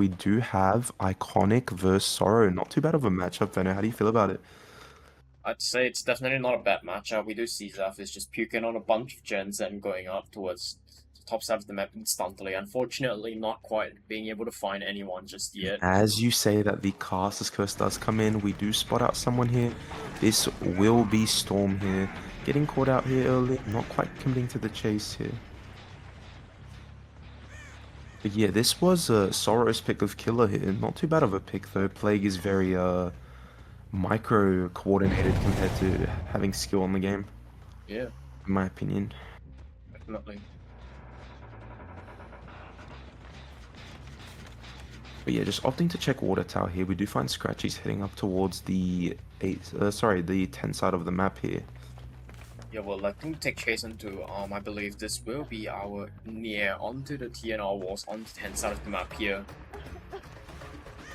We do have Iconic versus Sorrow. Not too bad of a matchup, Venno. How do you feel about it? I'd say it's definitely not a bad matchup. We do see Zaf is just puking on a bunch of gens and going up towards the top side of the map instantly. Unfortunately, not quite being able to find anyone just yet. As you say that the Caster's Curse does come in, we do spot out someone here. This will be Storm here. Getting caught out here early, not quite committing to the chase here. But yeah, this was Sorrow's pick of Killer here. Not too bad of a pick though. Plague is very micro coordinated compared to having skill on the game, Yeah, in my opinion. definitely. But yeah, just opting to check Water Tower here. We do find Scratchy's heading up towards the the 10 side of the map here. Yeah, well, letting take chase into I believe this will be our near onto the TNR walls on the 10 side of the map here.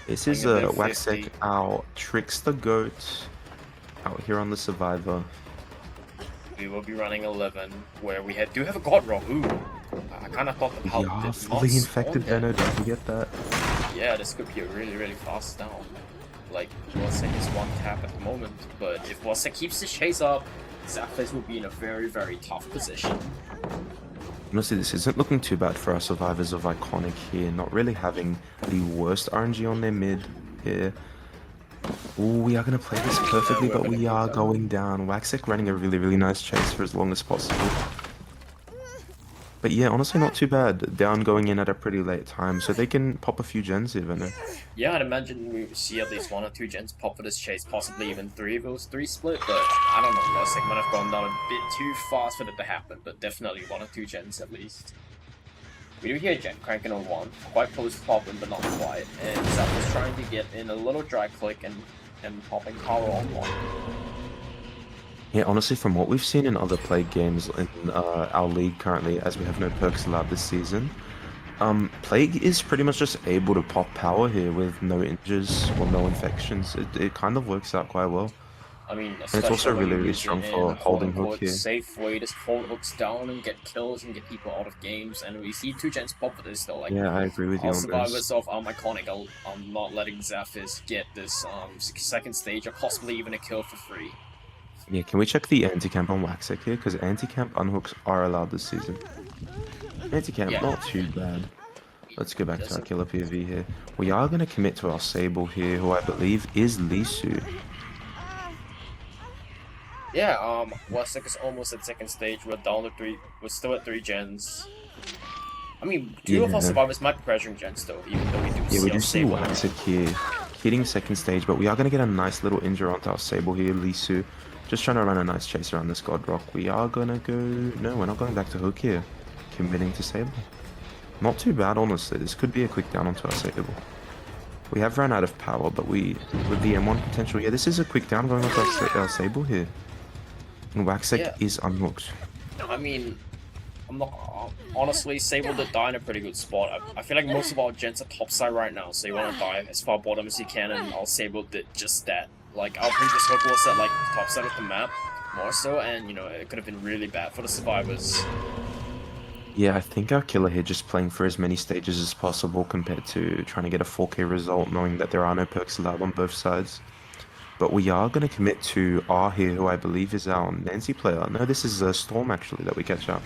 This Playing is a bit of Waxek, 50. our Trickster Goat, out here on the Survivor. We will be running 11, where we do have a God Rock. Ooh, I kind of thought the help Yeah, did fully not infected spawn Venno, there. don't forget that. Yeah, this could be a really fast down. Like, Wasek is one tap at the moment, but if Wasek keeps the chase up, Zapdos will be in a very tough position. Honestly, this isn't looking too bad for our survivors of Iconic here, not really having the worst RNG on their mid here. Ooh, we are going to play this perfectly, We're but gonna we go are down. going down. Waxek running a really nice chase for as long as possible. But yeah, honestly, not too bad. Down going in at a pretty late time, so they can pop a few gens here, Venno. Yeah, I'd imagine we see at least 1 or 2 gens pop for this chase, possibly even 3 if it was 3 split, but I don't know, Wasek might have gone down a bit too fast for that to happen, but definitely 1 or 2 gens at least. We do hear Gen cranking on 1, quite close to popping, but not quite, and Zap is trying to get in a little dry click and popping power on 1. Yeah, honestly, from what we've seen in other Plague games in our league currently, as we have no perks allowed this season, Plague is pretty much just able to pop power here with no injures or no infections. It kind of works out quite well. I mean, And it's also especially when you really use strong it in for a holding hook quote-unquote here. safe way to hold hooks down and get kills and get people out of games, and we see 2 gens pop for this though, like, Yeah, I agree with you all on this. survivors of Iconic are not letting Zaphis get this second stage or possibly even a kill for free. Yeah, can we check the anti-camp on Waxek here? Because anti-camp unhooks are allowed this season. Anti-camp, Yeah, not too bad. Let's go back to our doesn't. killer PV here. We are going to commit to our Sable here, who I believe is Lisu. Yeah, Wasek is almost at second stage. We're down to 3. We're still at 3 gens. I mean, 2 of our Yeah. survivors might be pressuring gens though, even though we do Yeah, see we our do see Sable. Waxek here hitting second stage, but we are going to get a nice little injure onto our Sable here, Lisu. Just trying to run a nice chase around this God Rock. We are going to go... No, we're not going back to Hook here. Committing to Sable. Not too bad, honestly. This could be a quick down onto our Sable. We have run out of power, but with the M1 potential... Yeah, this is a quick down going onto our Sable here. And Waxek Yeah, is unhooked. I mean, I'm not honestly Sable did die in a pretty good spot. I feel like most of our gens are topside right now, so you want to die as far bottom as you can, and our Sable did just that. Like our previous hook was at like top side of the map, more so, and you know it could have been really bad for the survivors. Yeah, I think our killer here just playing for as many stages as possible compared to trying to get a 4K result, knowing that there are no perks allowed on both sides. But we are going to commit to R here, who I believe is our Nancy player. No, this is a Storm actually that we catch up.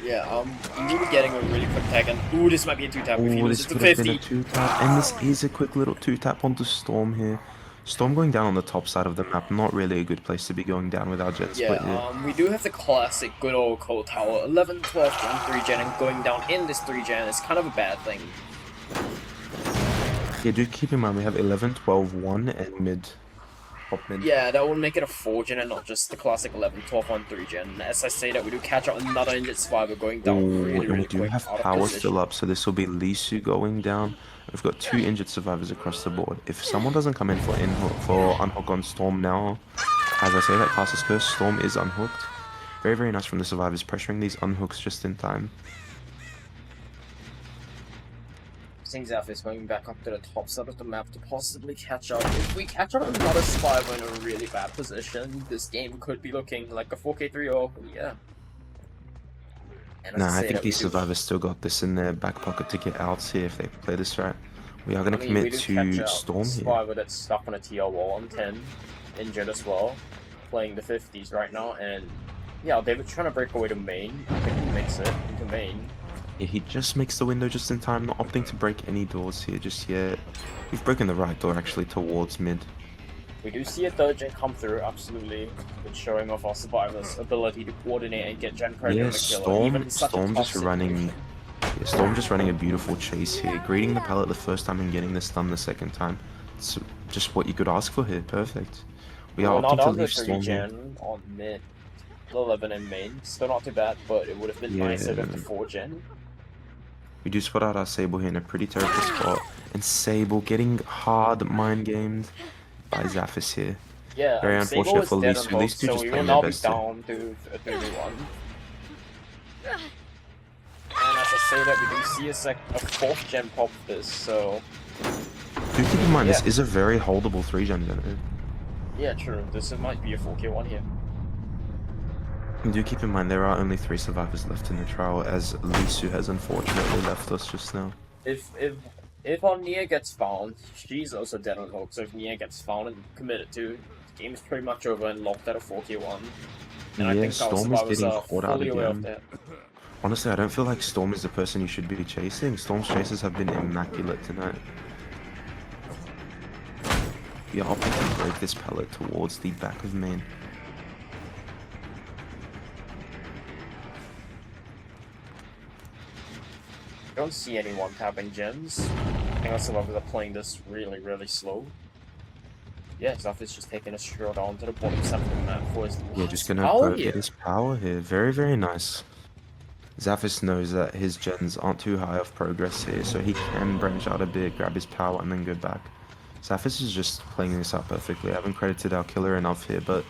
Yeah, we will be getting a really quick tag, and ooh, this might be a 2-tap if he Oh, this loses to could have been a 50. 2-tap, and this is a quick little 2-tap onto Storm here. Storm going down on the top side of the map, not really a good place to be going down with our jet split here. Yeah, we do have the classic good old cold tower, 11, 12 gen, 3 gen, and going down in this 3 gen is kind of a bad thing. Yeah, do keep in mind we have 11, 12, 1, and mid. Top mid. Yeah, that would make it a 4 gen and not just the classic 11, 12, 1, 3 gen. As I say that, we do catch out another injured survivor going down Ooh, really and we do quick, have out of power position. still up, so this will be Lisu going down. We've got 2 injured survivors across the board. If someone doesn't come in for unhook on Storm now, as I say that Caster's Curse, Storm is unhooked. Very nice from the survivors, pressuring these unhooks just in time. Zaf is going back up to the top side of the map to possibly catch up. If we catch up another survivor in a really bad position, this game could be looking like a 4K 3-0, yeah. And as I Nah, I say think that, we these do. survivors still got this in their back pocket to get out here if they play this right. We are going I to mean, we commit do catch to out Storm here. Survivor that's stuck on a TR wall on 10, injured as well, playing the 50s right now, and yeah, they were trying to break away to main. I think he makes it into main. Yeah, he just makes the window just in time, not opting to break any doors here just yet. We've broken the right door actually towards mid. We do see a third gen come through, absolutely. Good showing off our survivors' ability to coordinate and get gen credit Yeah, on the killer, even in such a Storm tough just running. situation. Yeah, Storm just running a beautiful chase here, greeting the pallet the first time and getting the stun the second time. It's just what you could ask for here. Perfect. We We are were not opting to on the leave 3 Storm here. gen on mid 11 and main. Still not too bad, but it would have been nicer Yeah, with the 4 gen. we do spot out our Sable here in a pretty terrible spot, and Sable getting hard mind gamed by Zaphis here. Yeah, Very Sable unfortunate is for dead on Lisu. hook, These two so just we will playing their now be best here. down to a 3v1. And as I say that, we do see a 4th gen pop this, so Do keep in mind yeah. this is a very holdable 3-gen generator. Yeah, true. This might be a 4k1 here. And do keep in mind there are only 3 survivors left in the trial, as Lisu has unfortunately left us just now. If our Nia gets found, she's also dead on hook, so if Nia gets found and committed to, the game is pretty much over and locked at a 4k1. And I Yeah, think our Storm is survivors getting are caught out fully aware of again. that. Honestly, I don't feel like Storm is the person you should be chasing. Storm's chases have been immaculate tonight. We are opting to break this pallet towards the back of main. I don't see anyone tapping gems. I think our survivors are playing this really, really slow. Yeah, Zuff is just taking a stroll on to the bottom side of the map for his Yeah, just last gonna power go get here. his power here. Very, very nice. Zaphis knows that his gens aren't too high off progress here, so he can branch out a bit, grab his power, and then go back. Zaphis is just playing this out perfectly. I haven't credited our killer enough here, but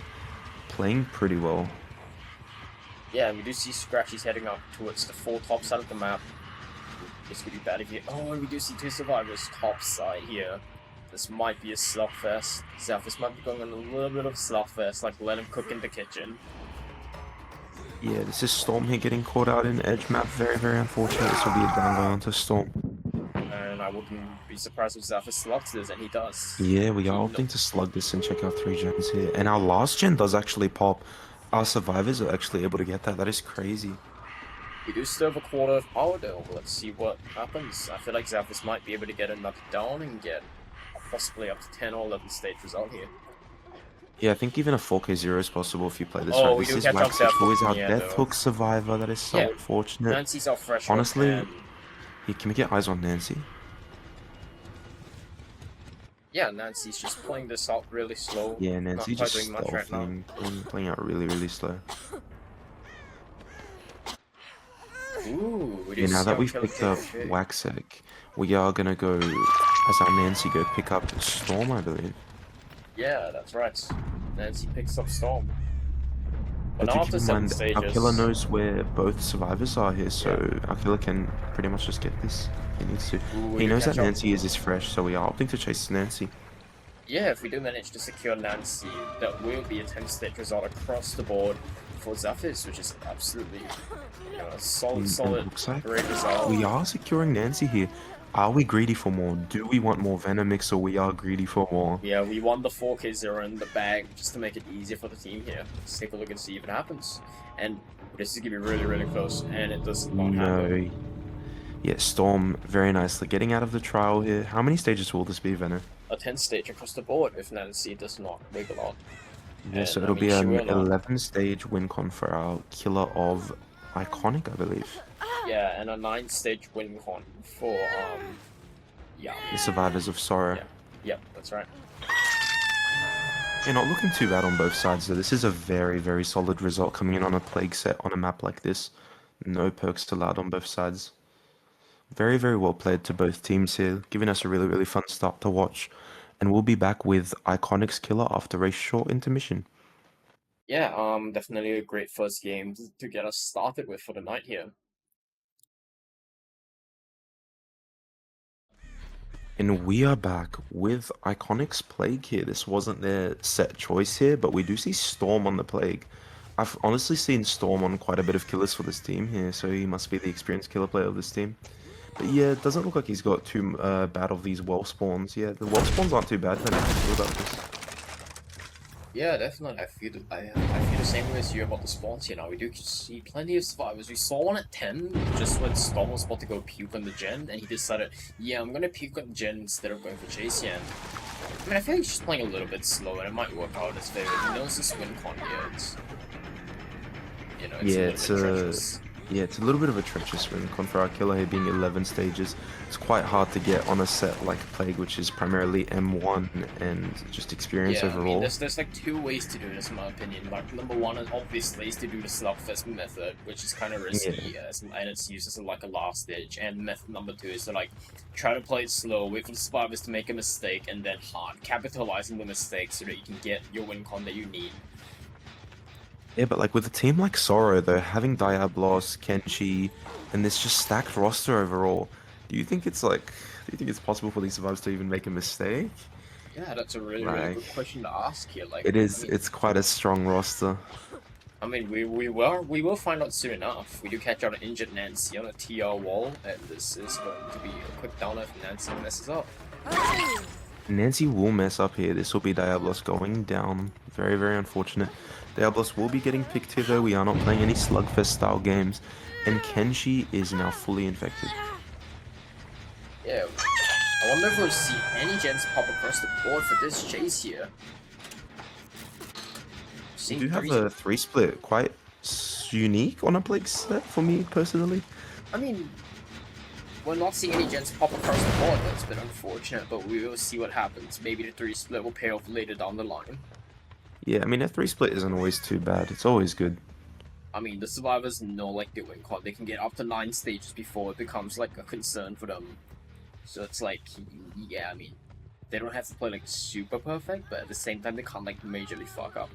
playing pretty well. Yeah, we do see Scratchy's heading up towards the full top side of the map. This could be bad if you. Oh, and we do see 2 survivors top side here. This might be a slugfest. Zaphis might be going on a little bit of slugfest, like let him cook in the kitchen. Yeah, this is Storm here getting caught out in edge map. Very, very unfortunate. This will be a down going onto Storm. And I wouldn't be surprised if Zaphis slugs this, and he does. Yeah, we are He opting to slug this and check our 3 gens here. And our last gen does actually pop. Our survivors are actually able to get that. That is crazy. We do still have a quarter of power though. Let's see what happens. I feel like Zaphis might be able to get another down and get possibly up to 10 or 11 stage result here. Yeah, I think even a 4k0 is possible if you play this Oh, right. we This do is catch up Wax, Death who is Hook our Nia, Death though. Hook survivor. That is so Yeah. unfortunate. Nancy's our fresh hook, Honestly, and yeah, can we get eyes on Nancy? yeah, Nancy's just playing this out really slow. Yeah, Nancy Not quite just doing much right now. playing out really, really slow. Ooh, we do Yeah, now see that our we've killer picked up KKK. Waxek, we are gonna go, as our Nancy go, pick up Storm, I believe. Yeah, that's right. Nancy picks up Storm. But But now do after keep in 7 mind, our stages. killer knows where both survivors are here, so Yeah. our killer can pretty much just get this. He needs to. Ooh, we He do knows that catch up. Nancy is fresh, so we are opting to chase Nancy. Yeah, if we do manage to secure Nancy, that will be a 10-stage result across the board for Zaphis, which is absolutely a solid, Looks like great result. we are securing Nancy here. Are we greedy for more? Do we want more Venomix, or we are greedy for more? Yeah, we won the 4k0 in the bag just to make it easier for the team here. Let's take a look and see if it happens. And this is going to be really, really close, and it does not happen. No. Yeah, Storm, very nicely getting out of the trial here. How many stages will this be, Venom? A 10-stage across the board if Nancy does not wiggle out. Yeah, so And, it'll be she an will not. 11-stage win con for our killer of Iconic, I believe. Yeah, and a 9-stage win con for, yeah. The survivors of Sorrow. Yeah, yep, that's right. Yeah, not looking too bad on both sides though. This is a very, very solid result coming in on a plague set on a map like this. No perks allowed on both sides. Very, very well played to both teams here, giving us a really, really fun start to watch. And we'll be back with Iconic's killer after a short intermission. Yeah, definitely a great first game to get us started with for the night here. And we are back with Iconic's Plague here. This wasn't their set choice here, but we do see Storm on the Plague. I've honestly seen Storm on quite a bit of killers for this team here, so he must be the experienced killer player of this team. But yeah, it doesn't look like he's got too bad of these wall spawns. Yeah, the wall spawns aren't too bad. Then I feel about this. Yeah, definitely. I feel the same way as you about the spawns here now. We do see plenty of survivors. We saw one at 10, just when Storm was about to go puke on the gen, and he decided, yeah, I'm gonna puke on the gen instead of going for chase here. I mean, I feel like he's just playing a little bit slow, and it might work out in his favor. He knows this win con here. It's, you know, it's Yeah, a little bit treacherous. yeah, it's a little bit of a treacherous win con for our killer here being 11 stages. It's quite hard to get on a set like Plague, which is primarily M1 and just experience Yeah, I overall. mean, there's like two ways to do this in my opinion. Like, number one is obviously is to do the slugfest method, which is kind of risky, and it's used as like a last ditch. And method number two is to like try to play it slow, wait for the survivors to make a mistake, and then hard capitalizing the mistake so that you can get your win con that you need. Yeah, but like with a team like Sorrow, though, having Diablos, Kenshi, and this just stacked roster overall, do you think it's like, do you think it's possible for these survivors to even make a mistake? Yeah, that's a really Like, good question to ask here. Like, it is, I mean, it's quite a strong roster. I mean, we will find out soon enough. We do catch out an injured Nancy on a TR wall, and this is going to be a quick downer if Nancy messes up. Nancy will mess up here. This will be Diablos going down. Very, very unfortunate. Diablos will be getting picked here, though. We are not playing any slugfest style games. And Kenshi is now fully infected. Yeah, I wonder if we'll see any gens pop across the board for this chase here. We do have a 3-split, quite unique on a Plague set for me personally. I mean, we're not seeing any gens pop across the board. That's been unfortunate, but we will see what happens. Maybe the 3-split will pay off later down the line. Yeah, I mean, a 3-split isn't always too bad. It's always good. I mean, the survivors know like the win con. They can get up to 9 stages before it becomes like a concern for them. So it's like, yeah, I mean, they don't have to play like super perfect, but at the same time they can't like majorly fuck up.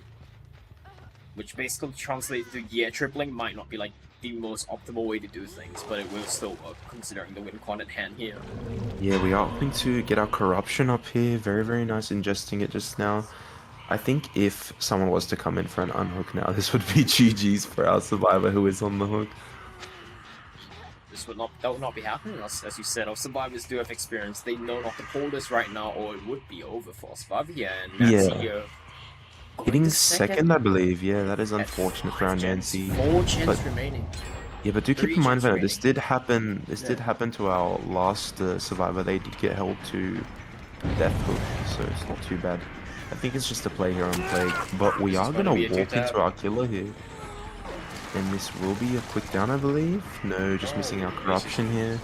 Which basically translates to, yeah, tripling might not be like the most optimal way to do things, but it will still work considering the win con at hand here. Yeah, we are hoping to get our corruption up here. Very, very nice ingesting it just now. I think if someone was to come in for an unhook now, this would be GG's for our survivor who is on the hook. That would not be happening. As you said, our survivors do have experience. They know not to pull this right now, or it would be over for survivor. Yeah, and Nancy hitting second, I believe. Yeah, that is unfortunate for our Nancy. 4 gens but, remaining. Yeah, but do keep in mind, Venom, this did happen. Yeah. Did happen to our last survivor. They did get held to death hook, so it's not too bad. I think it's just a play here on Plague, but we are gonna walk into our killer here. And this will be a quick down, I believe. No, just missing our corruption here.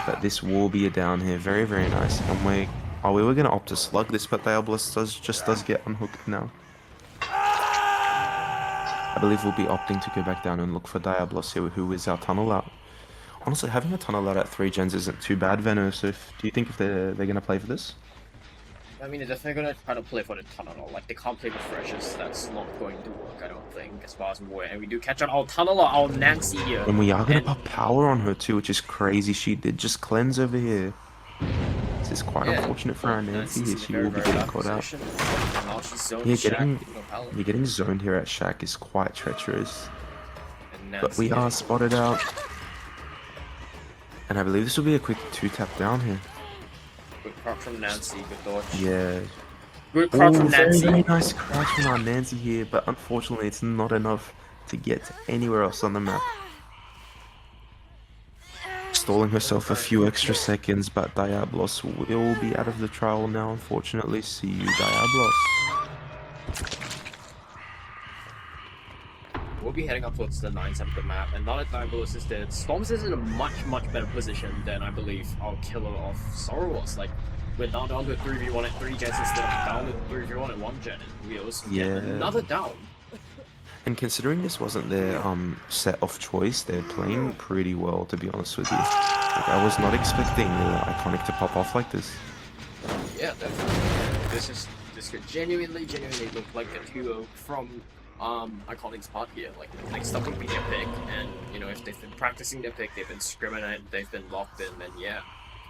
But this will be a down here. Very, very nice. And we were gonna opt to slug this, but Diablos does get unhooked now. I believe we'll be opting to go back down and look for Diablos here, who is our tunnel out. Honestly, having a tunnel out at 3 gens isn't too bad, Veno. So, do you think if they're gonna play for this? I mean, they're definitely gonna try to play for the tunnel. Like, they can't play refreshers. That's not going to work, I don't think, as far as I'm aware. And we do catch on our tunnel, our Nancy here. And we are gonna put power on her too, which is crazy. She did just cleanse over here. This is quite unfortunate for our Nancy here. She will be getting caught out. Yeah, getting zoned here at Shack is quite treacherous. But we are spotted out. And I believe this will be a quick 2-tap down here. Good crouch from Nancy, good dodge. Yeah. Good crouch from Nancy. Very nice crouch from our Nancy here, but unfortunately it's not enough to get to anywhere else on the map. Stalling herself a few extra seconds, but Diablos will be out of the trial now, unfortunately. See you, Diablos. We'll be heading up towards the 9 side of the map, and now that Diablos is dead, Storms is in a much better position than I believe our killer of Sorrow was. Like, we're now down to a 3v1 at 3 gens instead of down to 3v1 at 1 gen, and we also get another down. And considering this wasn't their set of choice, they're playing pretty well, to be honest with you. Like, I was not expecting Iconic to pop off like this. Yeah, definitely. This could genuinely look like a duo from Iconic's part here. Like, next up would be their pick, and you know, if they've been practicing their pick, they've been scrimming, they've been locked in, then yeah,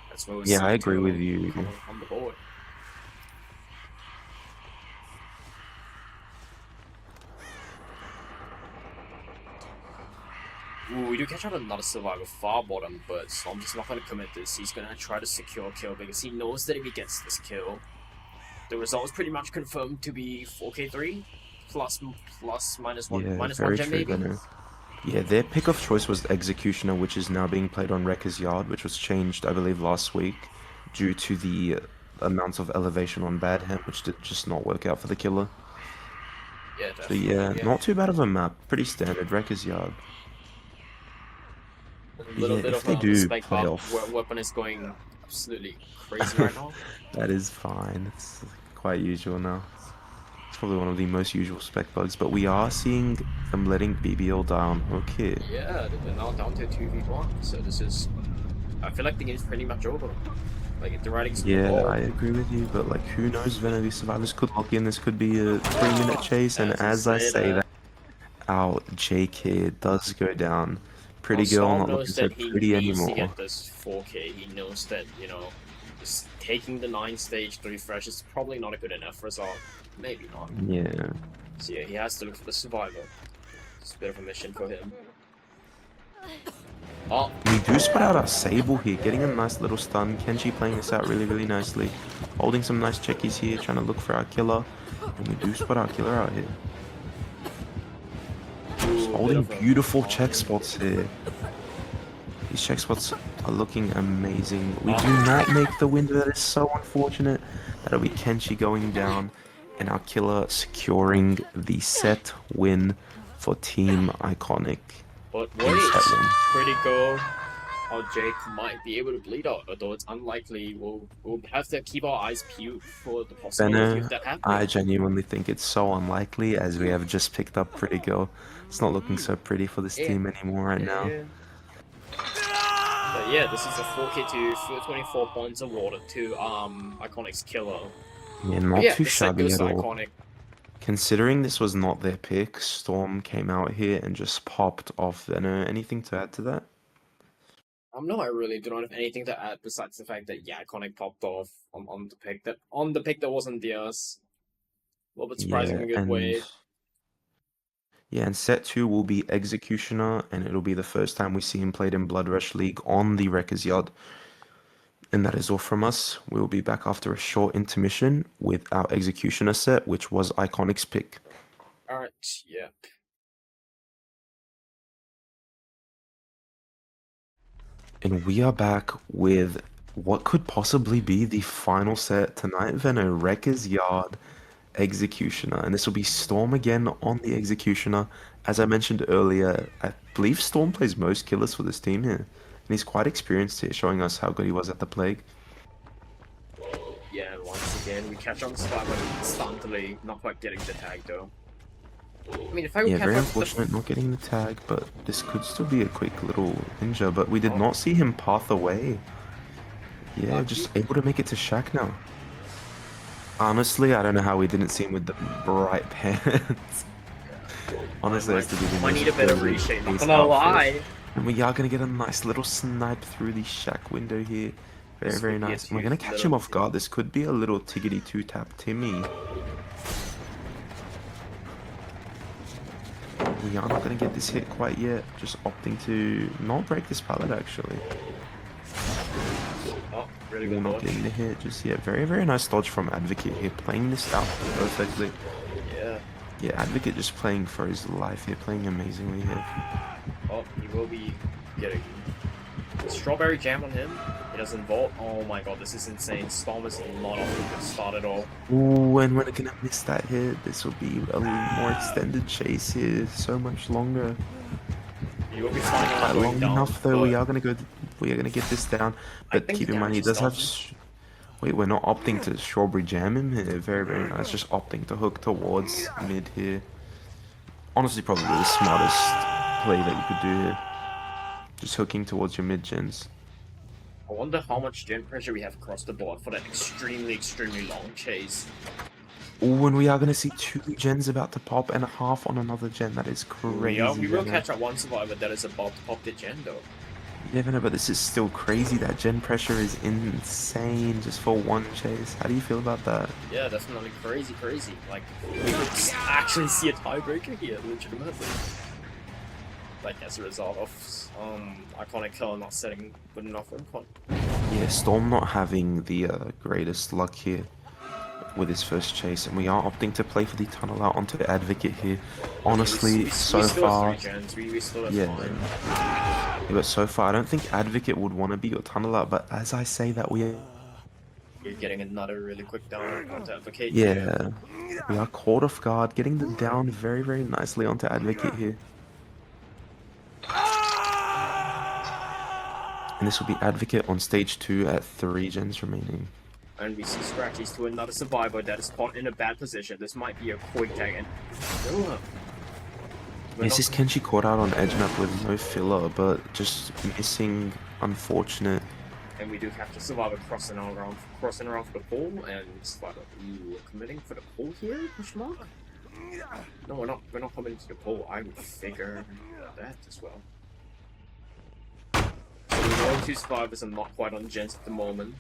that's what we'll see. Yeah, I agree with you. On the board. Ooh, we do catch out another survivor far bottom, but Storm just not gonna commit this. He's gonna try to secure a kill because he knows that if he gets this kill, the result is pretty much confirmed to be 4k3 plus minus one Yeah, minus one very gem true, maybe. Venno. Yeah, their pick of choice was Executioner, which is now being played on Wrecker's Yard, which was changed, I believe, last week due to the amount of elevation on Badham, which did just not work out for the killer. Yeah, So definitely. yeah, Yeah, not too bad of a map. Pretty standard, Wrecker's Yard. a But little yeah, bit if of they a do spike play up. off, Weapon is going absolutely crazy right now. that is fine. It's quite usual now. It's probably one of the most usual spec bugs, but we are seeing them letting BBL die on hook here. Yeah, they're now down to 2v1. So this is. I feel like the game's pretty much over. Like the writing's on the Yeah, wall. I agree with you, but like, who knows? Venom these survivors could lock in. This could be a 3-minute chase, and As you as I say say that. that, our Jake here does go down. Well, Pretty girl Storm not looking knows so that he pretty needs to anymore. get this 4k. He knows that, just taking the 9 stage 3 fresh is probably not a good enough result. Maybe not. Yeah. So yeah, he has to look for the survivor. It's a bit of a mission for him. Oh, We do spot out our Sable here, getting a nice little stun. Kenji playing this out really, really nicely. Holding some nice checkies here, trying to look for our killer. And we do spot our killer out here. Just ooh, a bit holding of a beautiful check spots here. These check spots are looking amazing. We do not make the win. That is so unfortunate. That'll be Kenshi going down and our killer securing the set win for Team Iconic. But in wait, set one. critical. How Jake might be able to bleed out, although it's unlikely. We'll have to keep our eyes peeled for the possibility Benno, of that I happening. genuinely think it's so unlikely as we have just picked up Pretty Girl. It's not looking so pretty for this Yeah. team anymore right now. Yeah. But yeah, this is a 4k2 for 24 points awarded to Iconic's killer. Yeah, But not yeah, too the set shabby goes at to all. Iconic. Considering this was not their pick, Storm came out here and just popped off Venno. Anything to add to that? No, I really do not have anything to add besides the fact that yeah, Iconic popped off on the pick that wasn't theirs. A little bit surprising Yeah, in a good and way. yeah, and set two will be Executioner, and it'll be the first time we see him played in Blood Rush League on the Wreckers Yard. And that is all from us. We'll be back after a short intermission with our Executioner set, which was Iconic's pick. Alright, yeah. And we are back with what could possibly be the final set tonight, Venno. Wrecker's Yard Executioner. And this will be Storm again on the Executioner. As I mentioned earlier, I believe Storm plays most killers for this team here. And he's quite experienced here, showing us how good he was at the Plague. Yeah, once again, we catch on Survivor instantly, not quite getting the tag though. I mean, if I would Yeah, catch very up unfortunate not getting the tag, but this could still be a quick little ninja. But we did not see him path away. Yeah, Lucky. just able to make it to Shack now. Honestly, I don't know how we didn't see him with the bright pants. Honestly, that's to be the Might most need a better brilliant reshape, not ace gonna outfit. lie. And we are gonna get a nice little snipe through the Shack window here. Very, This very would be a nice. And we're two- gonna catch him off guard. This could be a little tiggity two-tap Timmy. We are not gonna get this hit quite yet. Just opting to not break this pallet actually. Oh, really We're good not dodge. getting the hit just yet. Very, very nice dodge from Advocate here. Playing this out perfectly. Yeah. Yeah, Advocate just playing for his life here. Playing amazingly here. Oh, he will be getting strawberry jam on him. He doesn't vault. Oh my god, this is insane. Storm is not off to a good start at all. Ooh, and we're gonna miss that hit. This will be a little more extended chase here. So much longer. He will be fine Quite going long down, enough though. but We are gonna go. We are gonna get this down. I But think keep the in mind, he damage is does have. done. Wait, we're not opting to strawberry jam him here. Very, very nice. Just opting to hook towards mid here. Honestly, probably the smartest play that you could do here. Just hooking towards your mid gens. I wonder how much gen pressure we have across the board for that extremely, extremely long chase. Oh, and we are going to see 2 gens about to pop and a half on another gen. That is crazy. We will Venno. catch up one survivor that is about to pop the gen though. Yeah, Venno, but this is still crazy. That gen pressure is insane just for one chase. How do you feel about that? Yeah, definitely crazy, crazy. Like, we could actually see a tiebreaker here, legitimately. like as a result of Iconic Killer not setting good enough win con. Yeah, Storm not having the greatest luck here with his first chase, and we are opting to play for the tunnel out onto the Advocate here. Honestly, we so still far, have 3 gens, we still have yeah, fine. yeah, but so far, I don't think Advocate would want to be your tunnel out, but as I say that, You're getting another really quick down onto Advocate here. yeah, we are caught off guard, getting the down very, very nicely onto Advocate here. And this will be Advocate on stage 2 at 3 gens remaining. And we see Scratchies to another survivor that is caught in a bad position. This might be a quick tag, and still This is Kenshi caught out on edge map with no filler, but just missing, unfortunate. and we do have the survivor crossing around for the pole, and survivor committing for the pole here? Question mark? No, we're not committing to the pole. I would figure that as well. So we know 2 survivors are not quite on gens at the moment.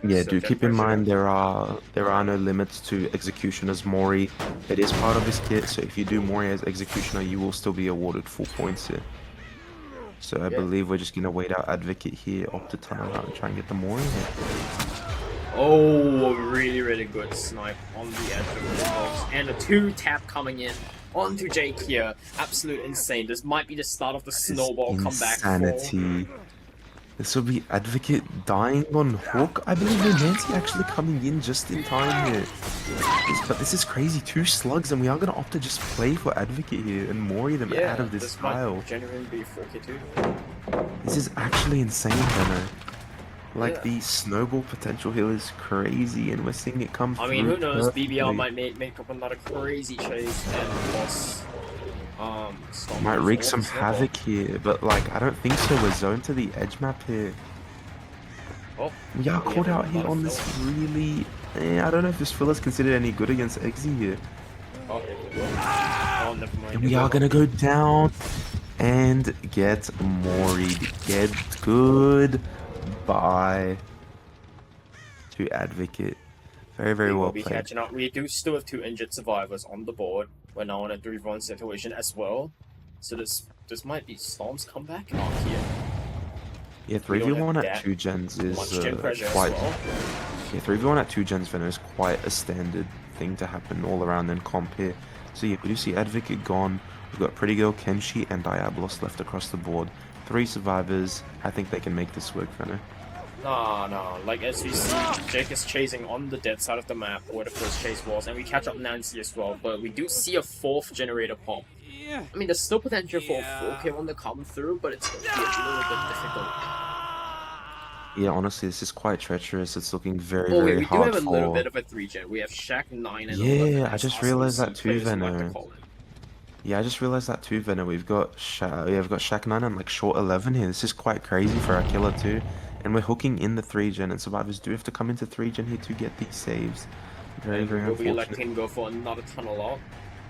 Yeah, So do gen keep in pressure. mind there are no limits to Executioner's Mori. It is part of his kit, so if you do Mori as Executioner, you will still be awarded full points here. So I believe we're just gonna wait out Advocate here, opt to tunnel out and try and get the Mori here. Oh, a really good snipe on the edge of the box, and a 2-tap coming in onto Jake here. Absolute insane. This might be the start of the snowball comeback. Insanity. This will be Advocate dying on hook. I believe Nancy actually coming in just in time here. But this is crazy. 2 slugs, and we are gonna opt to just play for Advocate here and Mori them out of this tile. Might genuinely be 4K2. This is actually insane, Benno. Like, Yeah. the snowball potential here is crazy, and we're seeing it come through. I mean, who knows? perfectly. BBL might make up another crazy chase and boss. Storm Might will wreak fall some the snowball. havoc here, but like, I don't think so. We're zoned to the edge map here. Oh, We are caught out here on this really... I don't know if this filler's considered any good against Exy here. oh, oh, never mind. And we are gonna go down and get Mori'd. Get good. Bye to Advocate. Very, very We well will be played. catching up. We do still have 2 injured survivors on the board. We're now in a 3v1 situation as well. So this might be Storm's comeback arc here. Yeah, We don't 3v1 have at that 2 gens is much gen pressure quite... as well. Yeah, 3v1 at 2 gens Venom is quite a standard thing to happen all around in comp here. So yeah, we do see Advocate gone. We've got Pretty Girl, Kenshi, and Diablos left across the board. 3 survivors. I think they can make this work, Venom. No. Like, as we see, Jake is chasing on the dead side of the map where the first chase was, and we catch up Nancy as well, but we do see a 4th generator pump. I mean, there's still potential for a 4K one to come through, but it's going to be a little bit difficult. Yeah, honestly, this is quite treacherous. It's looking very, Oh, wait, very we do hard have a little for... bit of a 3-gen. We have Shaq 9 and Yeah, 11. I as just RCC realized that too, players who like to Venom. call it. Yeah, I just realized that too, Venom. We've got we've got Shaq 9 and like short 11 here. This is quite crazy for our killer too. And we're hooking in the 3-gen, and survivors do have to come into 3-gen here to get these saves. Very, And very we'll be unfortunate. electing to go for another tunnel out.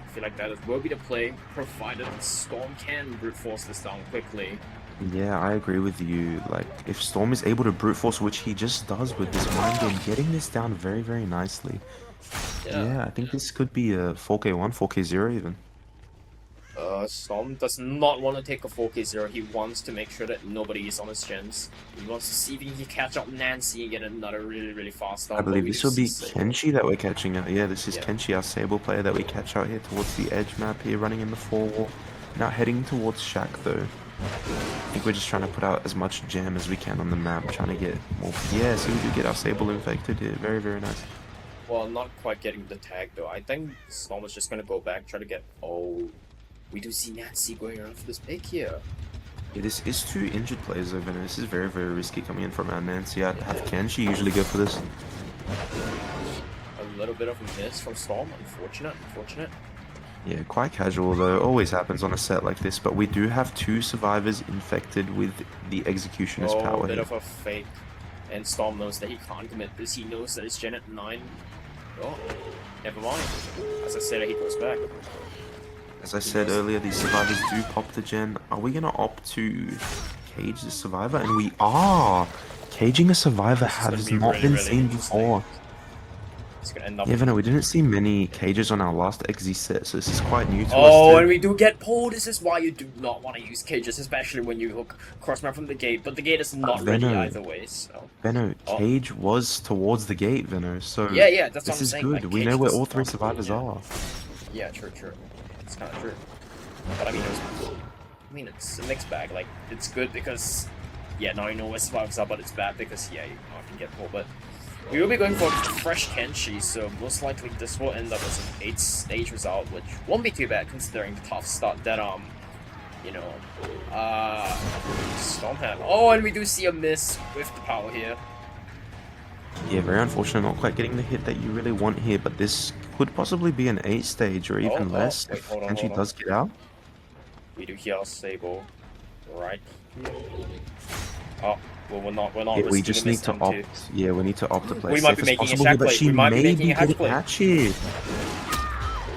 I feel like that will be the play, provided Storm can brute force this down quickly. Yeah, I agree with you. Like, if Storm is able to brute force, which he just does with this mind game, getting this down very, very nicely. Yeah, I think this could be a 4K1, 4K0 even. Storm does not want to take a 4K0. He wants to make sure that nobody is on his gens. He wants to see if he can catch up Nancy and get another really fast down. I believe but we this do will be see Kenshi that we're catching out. Yeah, this is Yeah. Kenshi, our Sable player that we catch out here towards the edge map here, running in the 4-wall. Now heading towards Shaq though. I think we're just trying to put out as much jam as we can on the map, trying to get more... Yeah, so we do get our Sable infected here. Very, very nice. Well, not quite getting the tag though. I think Storm is just gonna go back, try to get... Oh, we do see Nancy going around for this pick here. Yeah, this is 2 injured players over there. This is very, very risky coming in from our Nancy. I'd have Kenshi usually go for this. A little bit of a miss from Storm. Unfortunate. Yeah, quite casual though. Always happens on a set like this, but we do have 2 survivors infected with the Executioner's power A bit here. of a fake. And Storm knows that he can't commit this. He knows that it's Gen at 9. Oh, never mind. As I said, he goes back. As I said earlier, these survivors do pop the gen. Are we gonna opt to cage the survivor? And we are! Caging a survivor This is gonna has be not been really seen interesting. before. It's gonna end up. Yeah, Veno, we didn't see many cages on our last XZ set, so this is quite new to us Oh, too. and we do get pulled. This is why you do not want to use cages, especially when you hook crossmap from the gate. But the gate is not ready Veno, either way. So. Veno, Oh. cage was towards the gate, Veno, so Yeah, yeah, that's what this I'm is saying. good. Like, We know cage where was all three not- survivors yeah. are. Yeah, true. It's kind of true. But I mean, it's a mixed bag. Like, it's good because, yeah, now you know where survivors are, but it's bad because, yeah, you often get pulled. But we will be going for fresh Kenshi, so most likely this will end up as an 8-stage result, which won't be too bad considering the tough start that, you know, Storm had. Oh, and we do see a miss with the power here. Yeah, very unfortunate, not quite getting the hit that you really want here, but this could possibly be an 8-stage or even less Wait, if hold Kenshi on. does get out. We do heal Sable right here. Oh, well, we're not Yeah, we risking just a need miss to M2. opt. Yeah, we need to opt to play We as might safe be as making a possible shack here, but play. she We might be may making be a hatch getting play. hatch here.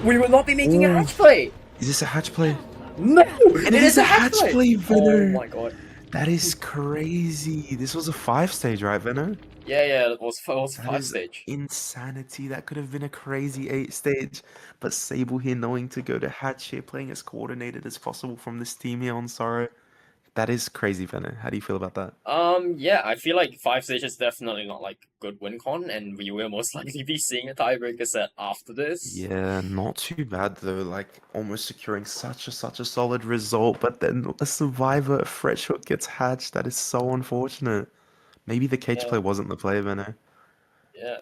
We will not be making a Oh. hatch play! Is this a hatch play? No! And it is a hatch play, Oh Venner! my god. That is crazy. This was a 5-stage, right, Venner? Yeah, it was That 5 is stage. insanity. That could have been a crazy 8-stage. But Sable here knowing to go to hatch here, playing as coordinated as possible from this team here on Sorrow. That is crazy, Venner. How do you feel about that? Yeah, I feel like 5 stage is definitely not like good win con, and we will most likely be seeing a tiebreaker set after this. Yeah, not too bad though. Like almost securing such a solid result, but then a survivor, a fresh hook gets hatched. That is so unfortunate. Maybe the cage Yeah, play wasn't the play, Venner. yeah.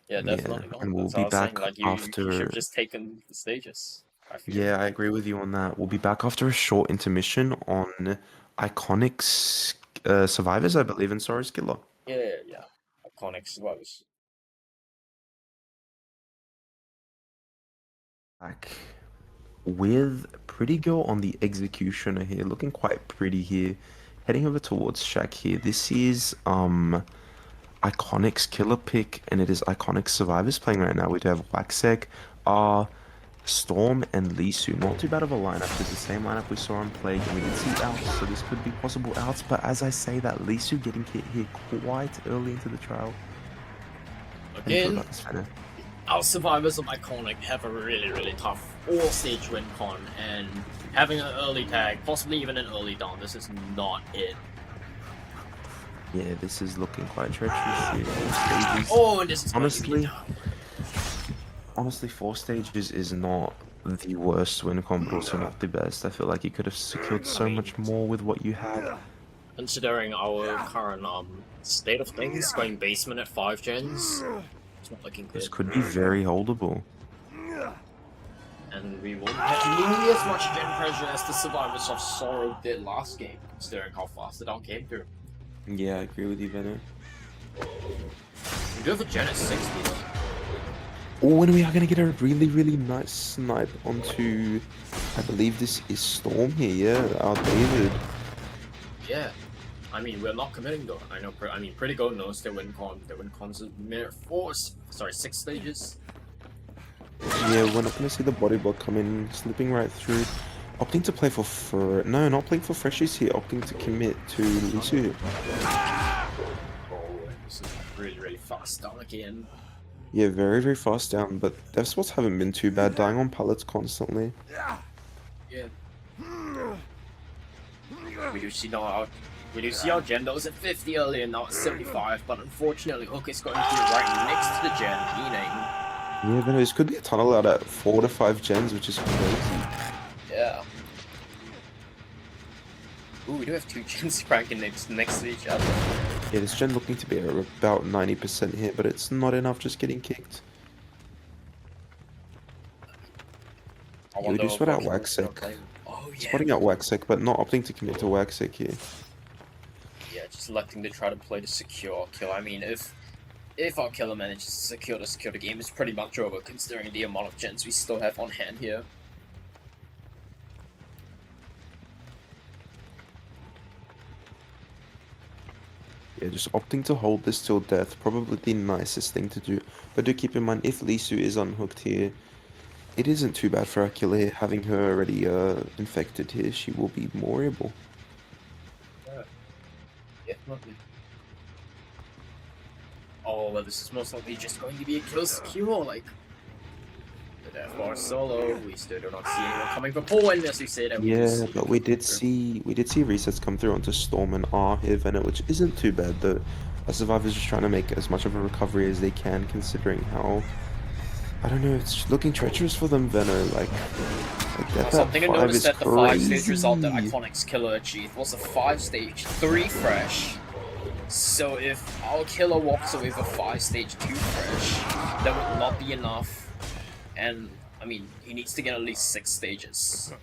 Yeah, Yeah, definitely not. and we'll That's what be I was saying. back Like, you should have after. just taken the stages, I feel. Yeah, I agree with you on that. We'll be back after a short intermission on Iconic's Survivors, I believe, in Sorry Skiller. Yeah. Iconic survivors. Back with Pretty Girl on the Executioner here, looking quite pretty here. Heading over towards Shack here. This is Iconic's killer pick, and it is Iconic's Survivors playing right now. We do have Waxek, Storm, and Lisu. Not too bad of a lineup. It's the same lineup we saw on Plague, and we did see outs, so this could be possible outs. But as I say that, Lisu getting hit here quite early into the trial. How do you feel Again, about this, Fenner? our survivors of Iconic have a really tough all-stage win con, and having an early tag, possibly even an early down, this is not it. Yeah, this is looking quite treacherous here. 4 stages. Oh, and this is Honestly, honestly, 4 stages is not the worst win con, but also not the best. I feel like you could have secured so much more with what you had. considering our current state of things, going basement at 5 gens, it's not looking This good. could be very holdable. And we won't have nearly as much gen pressure as the survivors of Sorrow did last game, considering how fast the down came through. Yeah, I agree with you, Venom. We do have a gen at 60 though. Oh, and we are going to get a really nice snipe onto, I believe this is Storm here, yeah, our David. Yeah. I mean, we're not committing though. I know, Pretty Go knows their win con's a mere 6 stages. Yeah, we're not going to see the body block come in, slipping right through. Opting to play for no, not playing for Freshies here, opting to commit to Lisu. Oh, this is really fast down again. Yeah, very fast down, but dev spots haven't been too bad, dying on pallets constantly. Yeah. We do see our gen that was at 50 earlier and now at 75, but unfortunately Hook is going to be right next to the gen, meaning... Yeah, but this could be a tunnel out at 4 to 5 gens, which is crazy. Yeah. Ooh, we do have 2 gens cranking next to each other. Yeah, this gen looking to be at about 90% here, but it's not enough just getting kicked. Yeah, we do spot out Waxek. Oh yeah. Spotting out Waxek, but not opting to commit to Waxek here. Yeah, just electing to try to play the secure kill. I mean, if our killer manages to secure the game, it's pretty much over, considering the amount of gens we still have on hand here. Yeah, just opting to hold this till death, probably the nicest thing to do. But do keep in mind, if Lisu is unhooked here, it isn't too bad for Akila here. Having her already infected here, she will be more able. Yeah, definitely. Oh, well, this is most likely just going to be a kill secure, like... The death bar solo, we still do not see anyone coming for Paul, and as we said, and we do Yeah, see but the we kill did through. see resets come through onto Storm and R here, Venom, which isn't too bad. The survivors just trying to make as much of a recovery as they can, considering how I don't know, it's looking treacherous for them, Venom. Like that Something to 5 notice is that the 5-stage result that crazy. Iconic's killer achieved was a 5-stage 3 fresh. So if our killer walks away with a 5-stage 2 fresh, that would not be enough. And, I mean, he needs to get at least 6 stages.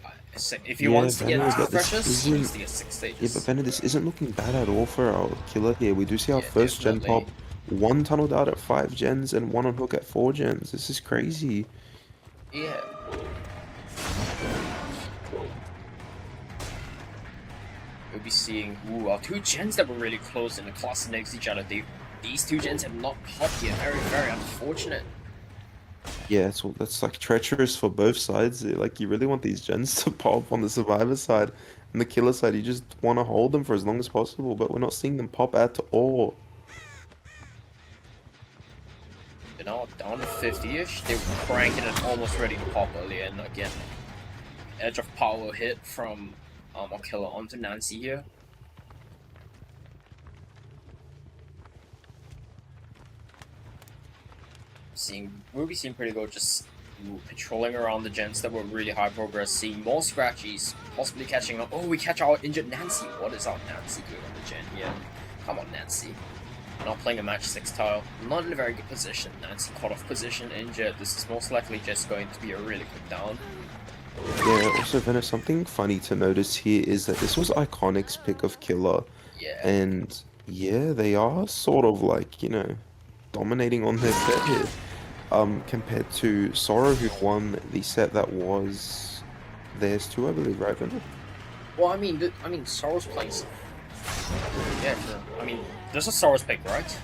If he Yeah, wants to get Venom, 2 but this freshes, he needs isn't. to get 6 Yeah, but stages. Venom, this isn't looking bad at all for our killer here. We do see our Yeah, first gen definitely. pop, one tunneled out at 5 gens and one on hook at 4 gens. This is crazy. Yeah. We'll be seeing, our 2 gens that were really close in the class next to each other. These 2 gens have not popped yet. Very, very unfortunate. Yeah, that's like treacherous for both sides. Like you really want these gens to pop on the survivor side, and the killer side, you just want to hold them for as long as possible. But we're not seeing them pop at all. They're now down to 50-ish. They were cranking it almost ready to pop earlier, and again, edge of power hit from our killer onto Nancy here. We'll be seeing pretty good, just patrolling around the gens that were really high progress, seeing more scratchies, possibly catching up. Oh, we catch our injured Nancy. What is our Nancy doing on the gen here? Come on, Nancy. Not playing a match 6 tile. Not in a very good position. Nancy caught off position, injured. This is most likely just going to be a really quick down. Yeah, also, Venice, something funny to notice here is that this was Iconic's pick of killer, Yeah. and yeah, they are sort of like, dominating on their set here. Compared to Sorrow, who won the set that was theirs too, I believe, right, Venom? Well, I mean, Sorrow's playing. Yeah, sure. I mean, this is Sorrow's pick, right?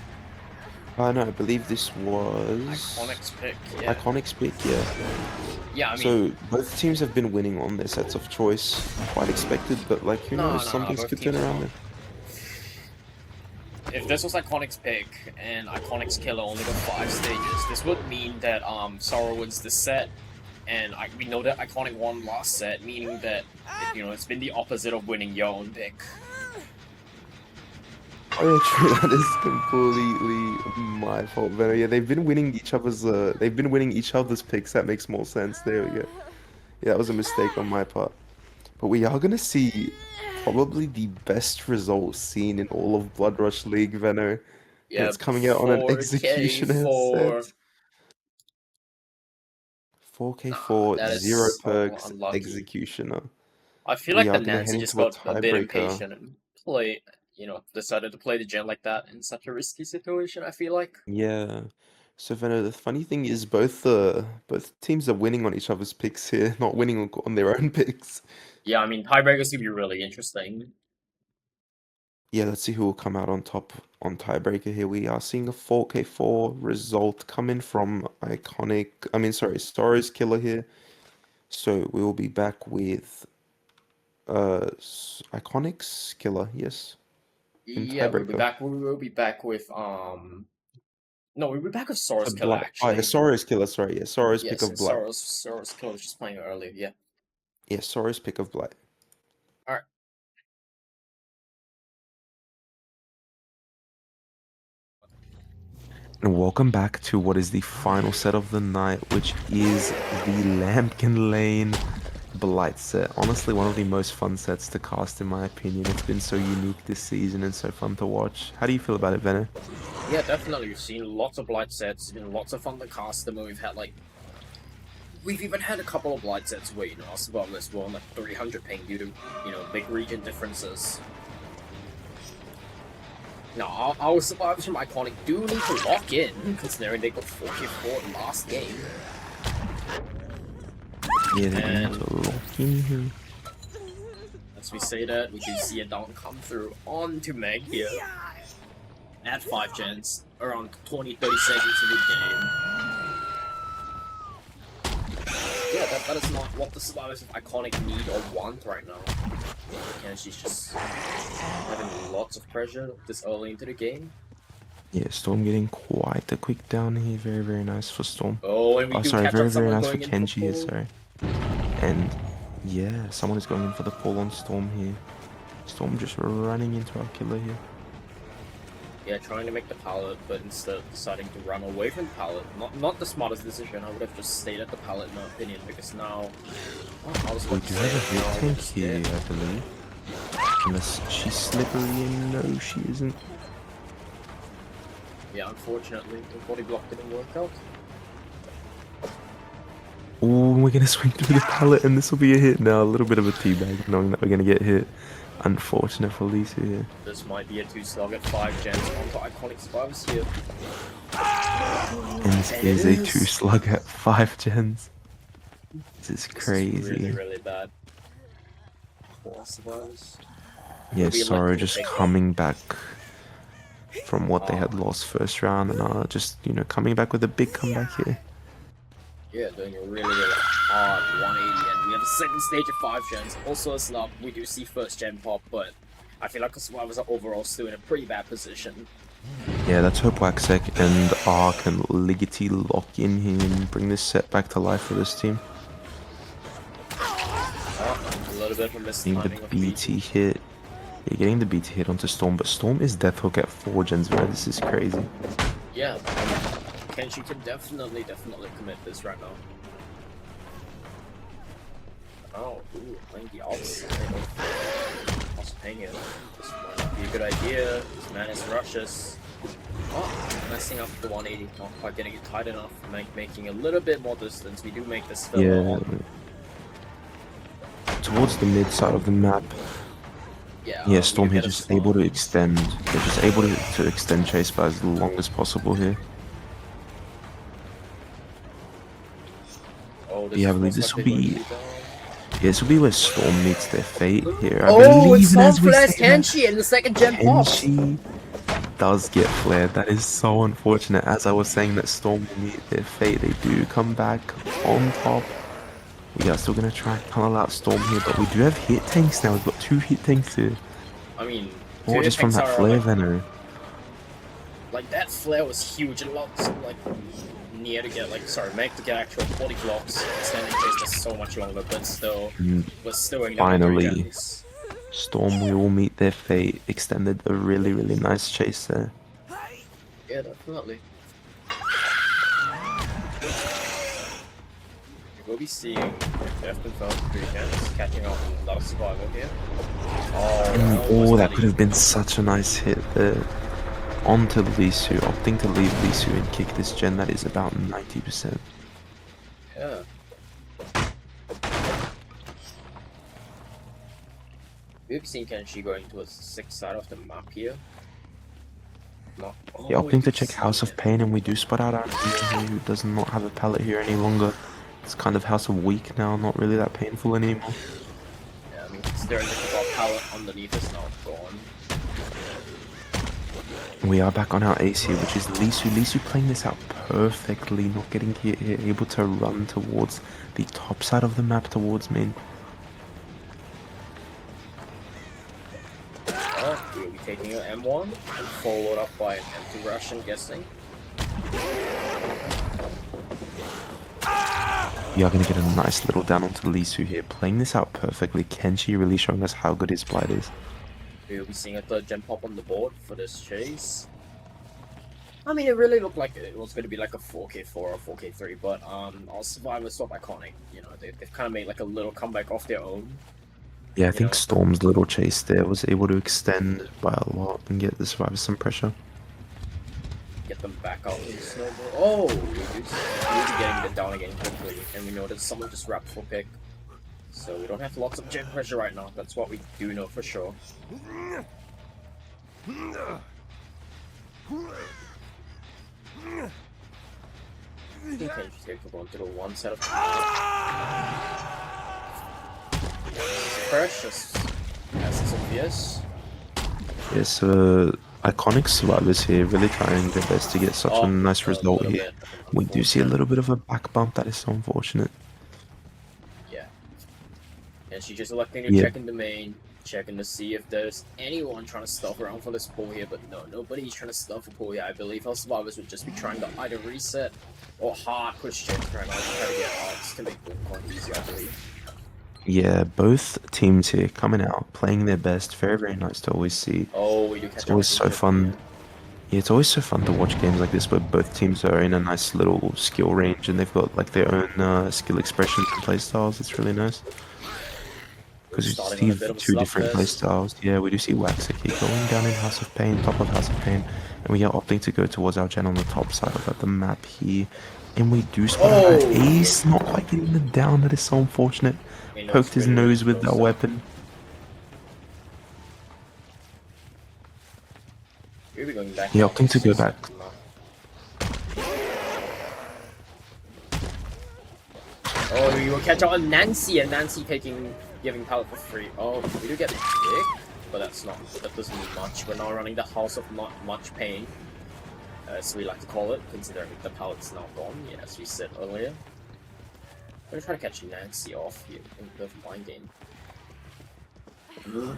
No, I believe this was Iconic's pick. Yeah. Iconic's pick, yeah. Yeah, I mean, So both teams have been winning on their sets of choice. Quite expected, but like who knows, some no. things Both could turn teams are around not. there. If this was Iconic's pick and Iconic's killer only got 5 stages, this would mean that Sorrow wins the set, and we know that Iconic won last set, meaning that it's been the opposite of winning your own pick. Oh yeah, true. That is completely my fault, Venom. Yeah, they've been winning each other's picks. That makes more sense. There we go. Yeah, that was a mistake on my part. But we are gonna see probably the best result seen in all of Blood Rush League, Venno. And Yeah, it's coming out on an 4K executioner for. set. Nah, 4K4, that is zero so perks, unlucky. executioner. I feel We like the are gonna head Nancy just into a got a bit tiebreaker. impatient and decided to play the gen like that in such a risky situation, I feel like. Yeah. So Venno, the funny thing is both teams are winning on each other's picks here, not winning on their own picks. Yeah, I mean, tiebreakers could be really interesting. Yeah, let's see who will come out on top on tiebreaker here. We are seeing a 4K4 result coming from Story's killer here. So we will be back with Iconic's killer, yes, in Yeah, we'll be tiebreaker. back. We will be back with No, we'll be back with Sora's killer Blight. Oh, yeah, actually. Sorrow's killer, sorry, yeah, Sorrow's pick Yes, of Blight. Sora's killer was just playing earlier. Yeah. Yeah, Sorrow's pick of Blight. All right. And welcome back to what is the final set of the night, which is the Lambkin Lane Blight set. Honestly, one of the most fun sets to cast in my opinion. It's been so unique this season and so fun to watch. How do you feel about it, Venner? Yeah, definitely. We've seen lots of Blight sets. It's been lots of fun to cast them. And we've even had a couple of Blight sets where our survivors were on like 300 ping due to big region differences. Now, our survivors from Iconic do need to lock in, considering they got 4K4 last game. Yeah, they need to lock in here. As we say that, we do see a down come through onto Meg here. At 5 gens, around 20-30 seconds of the game. Yeah, that is not what the survivors of Iconic need or want right now. And she's just having lots of pressure this early into the game. Yeah, Storm getting quite the quick down here. Very, very nice for Storm. Oh, and we Oh, do sorry, catch very, on very someone nice for going in for Kenji here, pull. sorry. And yeah, someone is going in for the pull on Storm here. Storm just running into our killer here. Yeah, trying to make the pallet, but instead of deciding to run away from the pallet. Not the smartest decision. I would have just stayed at the pallet in my opinion, because now... Oh, I was We about to do say, have a hit now we're tank just here, dead. I believe. Unless she's slippery and no, she isn't. Yeah, unfortunately, the body block didn't work out. Oh, we're gonna swing through the pallet and this will be a hit now. A little bit of a teabag, knowing that we're gonna get hit. Unfortunate for Lisa here. This might be a 2-slug at 5 gens onto iconic survivors here. And this And is it a is. 2-slug at 5 gens. This is This crazy. is really, really bad. 4 survivors. Yeah, We'll be Sorrow lucky to just take coming back from what they had Ah. lost first round and just, coming back with a big comeback here. Yeah, doing a really, really hard 180, and we have a second stage of 5 gens. Also a slug, we do see first gen pop, but I feel like the survivors are overall still in a pretty bad position. Yeah, let's hope Waxek and Ark and Ligety lock in here and bring this set back to life for this team. A little bit of a Getting the mistiming of BT hit. Yeah, getting the BT hit onto Storm, but Storm is Death Hook at 4 gens, man. This is crazy. Yeah, Kenshi can definitely commit this right now. Oh, ooh, playing the outside of also paying it. This might not be a good idea. This man is rushes. Oh, messing up the 180, not quite getting it tight enough, making a little bit more distance. We do make this filler Yeah. on. Towards the mid side of the map. Yeah, Yeah, Storm we here get a just small- able to extend. They're just able to extend chase by as long as possible here. Oh, this Yeah, I is believe most this will likely going be. to down. Yeah, this will be where Storm meets their fate here. I Oh, believe, it's and as Storm we flares say that, Kenshi in the second gen pops. Kenshi does get flared. That is so unfortunate. As I was saying that Storm will meet their fate, they do come back on top. We are still gonna try and tunnel out Storm here, but we do have hit tanks now. We've got 2 hit tanks here. I mean, Or two just from tanks that are flare like, Venom. like that flare was huge. A lot, like near to get make to get actual body blocks. Extending chase just so much longer, but still was still in Finally, Storm will meet their fate. Extended a really, really nice chase there. Yeah, definitely. We'll be seeing Jeff confirmed 3 gens catching up with another survivor here. Oh, that could have been such a nice hit there. Onto Lisu, opting to leave Lisu and kick this gen. That is about 90%. Yeah. We've seen Kenshi going towards the 6th side of the map here. Not, Yeah, oh, opting to check House of Pain, and we do spot out our hero who does not have a pallet here any longer. It's kind of House of Weak now, not really that painful anymore. Yeah, I mean, staring at the pallet underneath is now gone. We are back on our ace here, which is Lisu. Lisu playing this out perfectly, not getting hit here, able to run towards the top side of the map towards main. We'll be taking an M1 and followed up by an empty rush, I'm guessing. We are going to get a nice little down onto Lisu here, playing this out perfectly. Kenshi really showing us how good his blight is. We'll be seeing a 3rd gen pop on the board for this chase. I mean, it really looked like it was going to be like a 4k4 or 4k3, but our survivors so iconic. You know, they've kind of made like a little comeback of their own. Yeah, I think Storm's little chase there was able to extend by a lot and get the survivors some pressure. Get them back out in the snowball. Oh! We'll be getting them down again quickly, and we know that someone just wrapped for pick. So we don't have lots of gen pressure right now, that's what we do know for sure. Okay, just get going to the 1 set of precious. As obvious. Yes, iconic survivors here, really trying their best to get such a nice result here. We do see a little bit of a back bump, that is so unfortunate. Yeah. And she's just electing to check in the main. Checking to see if there's anyone trying to stuff around for this pull here, but no, nobody's trying to stuff a pull here. I believe our survivors would just be trying to either reset or hard push Jens right now to try to get odds to make Boomcoin easy, I believe. Yeah, both teams here coming out, playing their best. Very, very nice to always see. Oh, we do It's catch our always so injured fun. here. Yeah, it's always so fun to watch games like this where both teams are in a nice little skill range and they've got like their own skill expressions and playstyles. It's really nice. We're Because you starting on see a bit of a two different slugfest. playstyles. Yeah, we do see Waxaki going down in House of Pain, top of House of Pain, and we are opting to go towards our gen on the top side of the map here. And we do spot out our Oh! ace, not quite getting the down. That is so unfortunate. You know, Poked it's his really, really nose with that close up. weapon. We'll be going back Yeah, now. opting to go back. Oh, we will catch out on Nancy, and Nancy giving pallet for free. Oh, we do get the kick, but that doesn't mean much. We're now running the House of Not Much Pain, as we like to call it, considering the pallet's now gone, yeah, as we said earlier. I'm gonna try to catch Nancy off here in the mind game.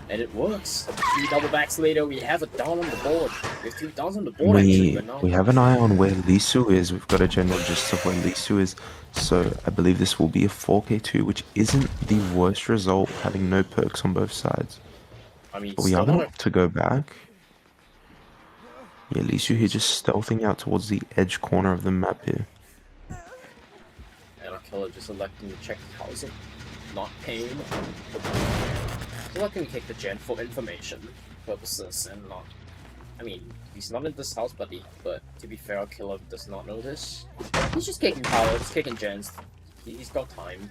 And it works. 3 double backs later, we have a down on the board. We have 2 downs on the board actually, but now. We have an eye on where Lisu is. We've got a general gist of where Lisu is. So I believe this will be a 4K2, which isn't the worst result, having no perks on both sides. I mean, But we are still going not to go back. Yeah, Lisu here just stealthing out towards the edge corner of the map here. and our killer just electing to check the House of Not Pain. Selecting to take the gen for information purposes and not. I mean, he's not in this house, buddy, but to be fair, our killer does not know this. He's just kicking power, he's kicking gens. He's got time,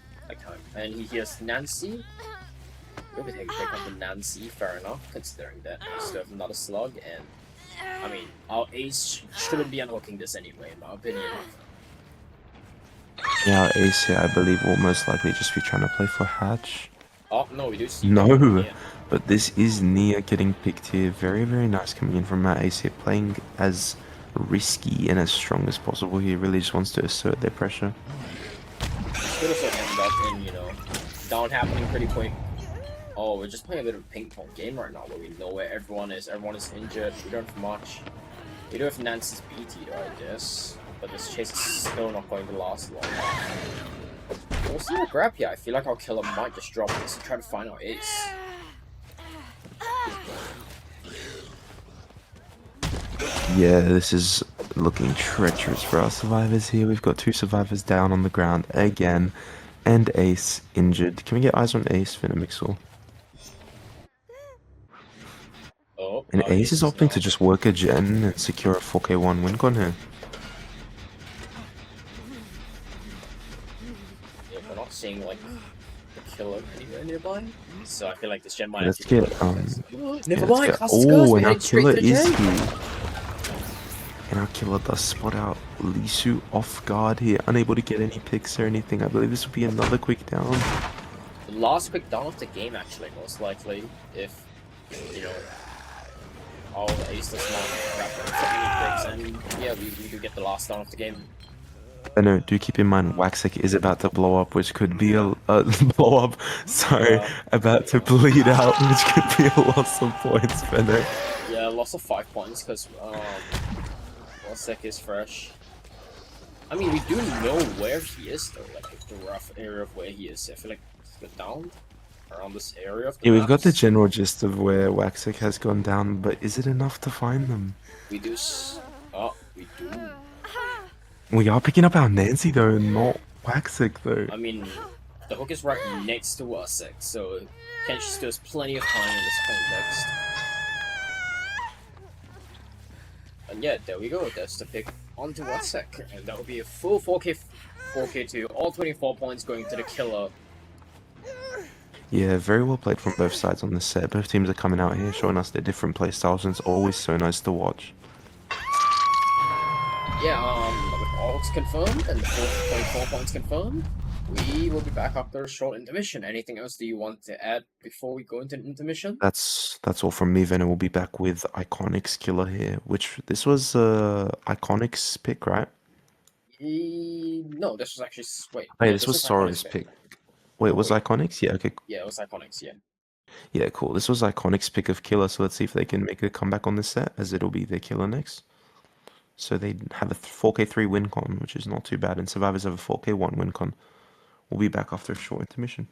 and he hears Nancy. We'll be taking pick up the Nancy, fair enough, considering that we still have another slug, and I mean, our ace shouldn't be unhooking this anyway, in my opinion. Yeah, our ace here, I believe, will most likely just be trying to play for Hatch. Oh, no, we do see No, yeah. but this is Nia getting picked here. Very, very nice coming in from Matt Ace here, playing as risky and as strong as possible. He really just wants to assert their pressure. Could also end up in, down happening pretty quick. Oh, we're just playing a bit of a ping pong game right now where we know where everyone is. Everyone is injured. We don't have much. We do have Nancy's BT though, I guess. But this chase is still not going to last long. We'll see the grab here. I feel like our killer might just drop this and try to find our ace. Yeah, this is looking treacherous for our survivors here. We've got 2 survivors down on the ground again, and Ace injured. Can we get eyes on Ace, Venomixel? Oh, And our Ace is ace is opting to now. just work a gen and secure a 4K1 win con here. Yeah, we're not seeing like the killer anywhere nearby. So I feel like this gen might Let's actually get Never let's mind, get. classic curse, Oh, we're and our heading straight killer to the is gen. here. And our killer does spot out Lisu off guard here, unable to get any picks or anything. I believe this will be another quick down. The last quick down of the game, actually, most likely, if all the ace does not wrap up for any picks, and yeah, we do get the last down of the game. I know, do keep in mind, Waxik is about to blow up, which could be a blow up. Sorry, Yeah. about to bleed out, which could be a loss of points, Benno. Yeah, loss of 5 points because Wasek is fresh. I mean, we do know where he is though, like the rough area of where he is. I feel like he's got down around this area of the Yeah, we've got the maps. general gist of where Waxik has gone down, but is it enough to find them? We do. Oh, we do. We are picking up our Nancy though, not Waxik though. I mean, the hook is right next to Wasek, so Kenshi still has plenty of time in this context. And yeah, there we go. That's the pick onto Wasek, and that will be a full 4K2, all 24 points going to the killer. Yeah, very well played from both sides on this set. Both teams are coming out here, showing us their different playstyles, and it's always so nice to watch. Yeah, with all confirmed and the 4.4 points confirmed, we will be back after a short intermission. Anything else do you want to add before we go into intermission? That's all from me, Venom. We'll be back with Iconic's killer here, which this was Iconic's pick, right? No, this was actually wait. Hey, Yeah, this this was was Iconic's Sora's pick. Wait, Oh, was wait. Iconic's? Yeah, okay. Yeah, it was Iconics. Yeah. Yeah, cool. This was Iconic's pick of killer, so let's see if they can make a comeback on this set, as it'll be their killer next. So they have a 4K3 win con, which is not too bad, and Survivors have a 4K1 win con. We'll be back after a short intermission.